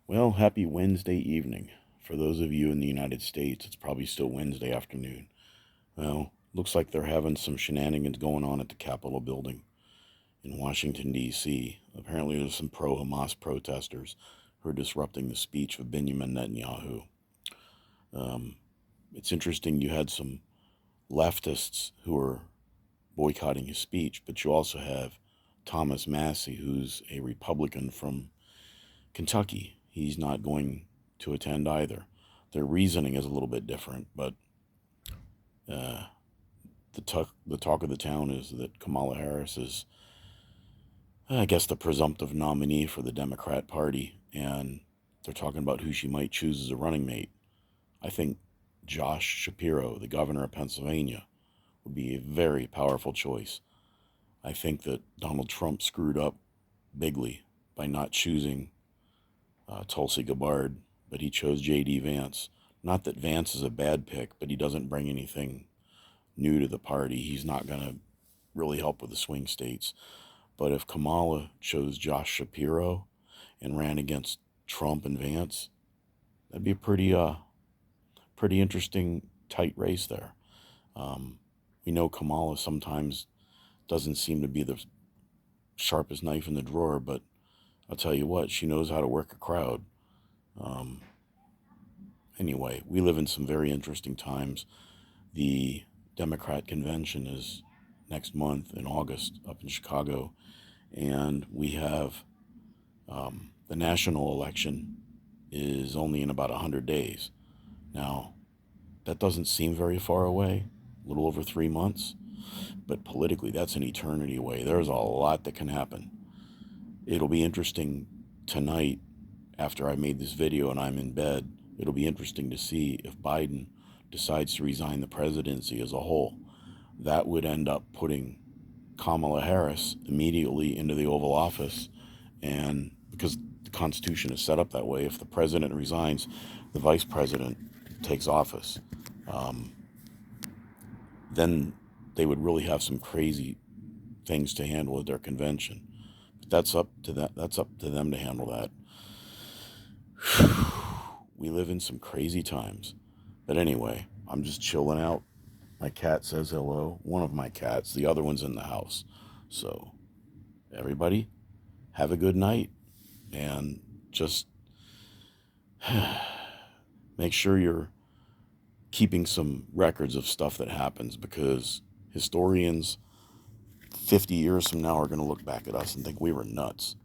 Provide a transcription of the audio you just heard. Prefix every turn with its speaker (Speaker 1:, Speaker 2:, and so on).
Speaker 1: Well, happy Wednesday evening. For those of you in the United States, it's probably still Wednesday afternoon. Well, looks like they're having some shenanigans going on at the Capitol building in Washington, D.C. Apparently, there's some pro Hamas protesters who are disrupting the speech of Benjamin Netanyahu. Um, it's interesting you had some leftists who are boycotting his speech, but you also have Thomas Massey, who's a Republican from Kentucky. He's not going to attend either. Their reasoning is a little bit different, but uh, the talk of the town is that Kamala Harris is, I guess, the presumptive nominee for the Democrat Party, and they're talking about who she might choose as a running mate. I think Josh Shapiro, the governor of Pennsylvania, would be a very powerful choice. I think that Donald Trump screwed up bigly by not choosing Tulsi Gabbard, but he chose J.D. Vance. Not that Vance is a bad pick, but he doesn't bring anything new to the party. He's not going to really help with the swing states. But if Kamala chose Josh Shapiro and ran against Trump and Vance, that'd be a pretty interesting tight race there. Um, we know Kamala sometimes doesn't seem to be the sharpest knife in the drawer, but I'll tell you what, she knows how to work a crowd. Um, anyway, we live in some very interesting times. The Democrat convention is next month in August up in Chicago, and we have the national election is only in about 100 days. Now, that doesn't seem very far away, a little over 3 months, but politically, that's an eternity away. There's a lot that can happen. It'll be interesting tonight after I made this video and I'm in bed. It'll be interesting to see if Biden decides to resign the presidency as a whole. That would end up putting Kamala Harris immediately into the Oval Office, and because the Constitution is set up that way, if the president resigns, the vice president takes office. Um, then they would really have some crazy things to handle at their convention. But that's up to them to handle that. We live in some crazy times. But anyway, I'm just chilling out. My cat says hello. One of my cats, the other one's in the house. So, everybody, have a good night. And just make sure you're keeping some records of stuff that happens, because historians 50 years from now are going to look back at us and think we were nuts.